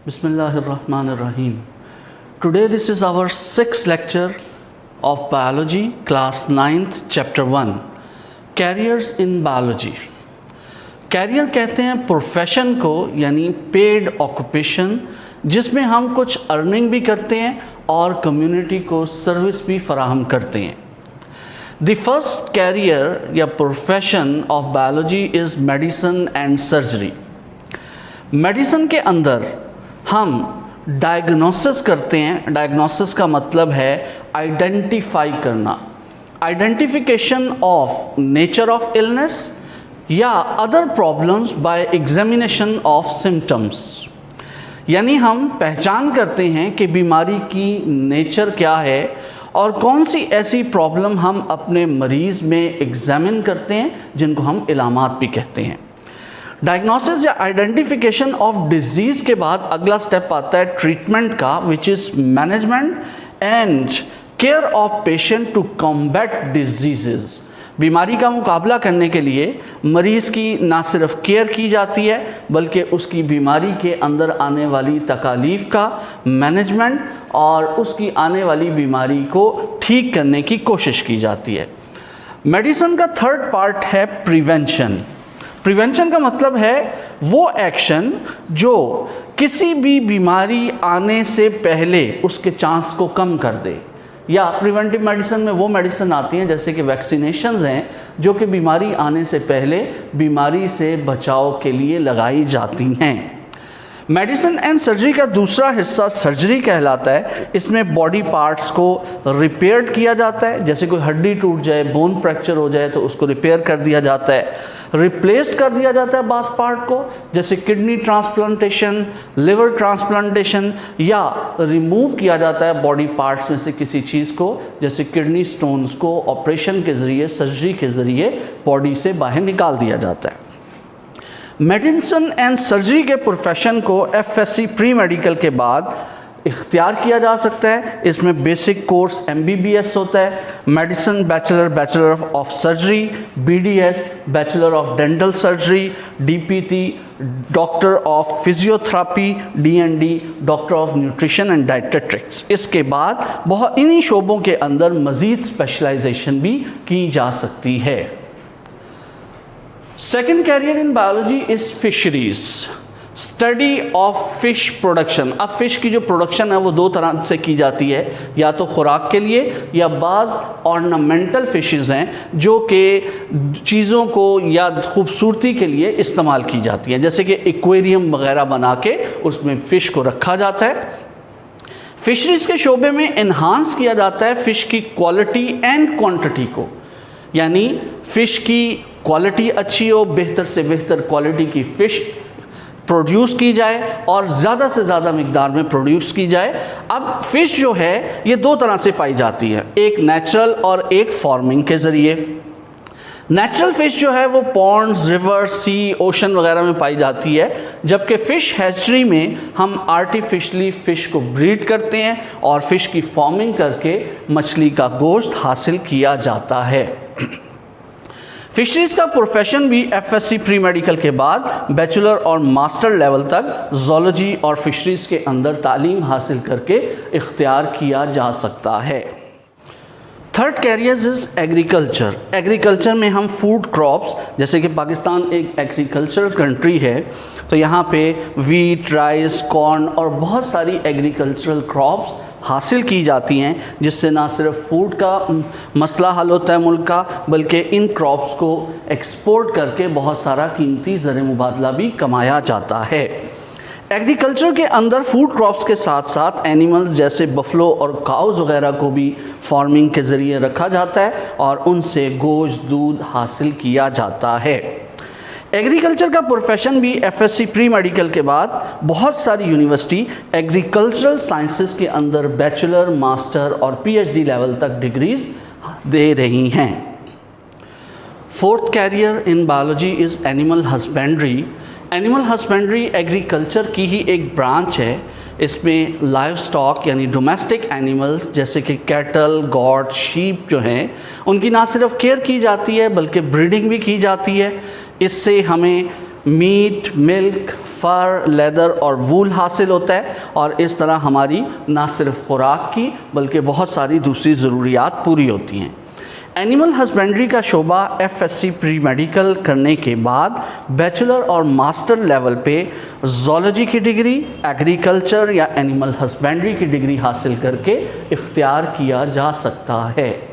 Bismillahirrahmanirrahim. Today this is our sixth lecture of biology, class 9th, chapter 1, careers in biology. Career कहते हैं profession को, यानी paid occupation, जिसमें हम कुछ अर्निंग भी करते हैं और कम्युनिटी को सर्विस भी फराहम करते हैं. द फर्स्ट कैरियर या profession of biology is medicine and surgery. Medicine के अंदर हम डायग्नोसिस करते हैं. डायग्नोसिस का मतलब है आइडेंटिफाई करना, identification of nature of illness या other problems by examination of symptoms. यानी हम पहचान करते हैं कि बीमारी की नेचर क्या है और कौन सी ऐसी प्रॉब्लम हम अपने मरीज़ में एग्जामिन करते हैं जिनको हम इलामात भी कहते हैं. डायग्नोसिस या आइडेंटिफिकेशन ऑफ डिजीज़ के बाद अगला स्टेप आता है ट्रीटमेंट का, which is management and care of patient to combat disease. बीमारी का मुकाबला करने के लिए मरीज़ की ना सिर्फ केयर की जाती है बल्कि उसकी बीमारी के अंदर आने वाली तकालीफ का मैनेजमेंट और उसकी आने वाली बीमारी को ठीक करने की कोशिश की जाती है. मेडिसिन का थर्ड पार्ट है प्रिवेंशन. प्रिवेंशन का मतलब है वो एक्शन जो किसी भी बीमारी आने से पहले उसके चांस को कम कर दे. या प्रिवेंटिव मेडिसिन में वो मेडिसिन आती हैं जैसे कि वैक्सीनेशंस हैं जो कि बीमारी आने से पहले बीमारी से बचाव के लिए लगाई जाती हैं. मेडिसिन एंड सर्जरी का दूसरा हिस्सा सर्जरी कहलाता है. इसमें बॉडी पार्ट्स को रिपेयर किया जाता है. जैसे कोई हड्डी टूट जाए, बोन फ्रैक्चर हो जाए तो उसको रिपेयर कर दिया जाता है, रिप्लेस कर दिया जाता है बास पार्ट को, जैसे किडनी ट्रांसप्लांटेशन, लिवर ट्रांसप्लांटेशन, या रिमूव किया जाता है बॉडी पार्ट्स में से किसी चीज़ को, जैसे किडनी स्टोन्स को ऑपरेशन के ज़रिए, सर्जरी के ज़रिए बॉडी से बाहर निकाल दिया जाता है. मेडिसिन एंड सर्जरी के प्रोफेशन को एफएससी प्री मेडिकल के बाद इख्तियार किया जा सकता है. इसमें बेसिक कोर्स MBBS होता है, medicine bachelor of surgery, BDS bachelor of dental surgery, DPT doctor of physiotherapy, DND doctor of nutrition and dietetics. इसके बाद बहुत इन्हीं शोबों के अंदर मज़ीद स्पेशलाइजेशन भी की जा सकती है. Second career in biology is fisheries, study of fish production. अब फिश की जो प्रोडक्शन है वो दो तरह से की जाती है, या तो खुराक के लिए या बाज़ ऑर्नामेंटल फिशेज़ हैं जो कि चीज़ों को या खूबसूरती के लिए इस्तेमाल की जाती हैं, जैसे कि एक्वेरियम वगैरह बना के उसमें फ़िश को रखा जाता है. फिशरीज़ के शोबे में इन्हांस किया जाता है फ़िश की क्वालिटी एंड क्वांटिटी को, यानी फ़िश की क्वालिटी अच्छी हो, बेहतर से बेहतर क्वालिटी की फ़िश प्रोड्यूस की जाए और ज़्यादा से ज़्यादा मिकदार में प्रोड्यूस की जाए. अब फ़िश जो है ये दो तरह से पाई जाती है, एक नेचुरल और एक फार्मिंग के ज़रिए. नेचुरल फ़िश जो है वो पॉन्ड्स, रिवर, सी, ओशन वगैरह में पाई जाती है, जबकि फ़िश हैचरी में हम आर्टिफिशली फ़िश को ब्रीड करते हैं और फ़िश की फार्मिंग करके मछली का गोश्त हासिल किया जाता है. फिशरीज़ का प्रोफेशन भी एफएससी प्री मेडिकल के बाद बैचलर और मास्टर लेवल तक ज़ूलॉजी और फिशरीज़ के अंदर तालीम हासिल करके इख्तियार किया जा सकता है. Third carriers is agriculture. Agriculture में हम फूड क्रॉप्स, जैसे कि पाकिस्तान एक एग्रीकल्चरल कंट्री है तो यहाँ पे वीट, राइस, कॉर्न और बहुत सारी एग्रीकल्चरल क्रॉप्स हासिल की जाती हैं, जिससे ना सिर्फ फूड का मसला हल होता है मुल्क का, बल्कि इन क्रॉप्स को एक्सपोर्ट करके बहुत सारा कीमती ज़र मुबादला भी कमाया जाता है. एग्रीकल्चर के अंदर फूड क्रॉप्स के साथ साथ एनिमल्स जैसे बफलो और काउज़ वगैरह को भी फार्मिंग के ज़रिए रखा जाता है और उनसे गोश्त, दूध हासिल किया जाता है. एग्रीकल्चर का प्रोफेशन भी एफएससी प्री मेडिकल के बाद बहुत सारी यूनिवर्सिटी एग्रीकल्चरल साइंसेस के अंदर बैचलर, मास्टर और PhD लेवल तक डिग्रीज दे रही हैं. Fourth career in biology is animal husbandry. Animal husbandry agriculture की ही एक ब्रांच है. इसमें लाइव स्टॉक यानी डोमेस्टिक एनिमल्स जैसे कि कैटल, गॉट, शीप जो हैं उनकी ना सिर्फ केयर की जाती है बल्कि ब्रीडिंग भी की जाती है. इससे हमें मीट, मिल्क, फर, लेदर और वूल हासिल होता है, और इस तरह हमारी ना सिर्फ खुराक की बल्कि बहुत सारी दूसरी ज़रूरियात पूरी होती हैं। एनिमल हस्बेंड्री का शोबा FSC प्री मेडिकल करने के बाद बैचलर और मास्टर लेवल पे ज़ूलॉजी की डिग्री, एग्रीकल्चर या एनिमल हस्बेंड्री की डिग्री हासिल करके इख्तियार किया जा सकता है।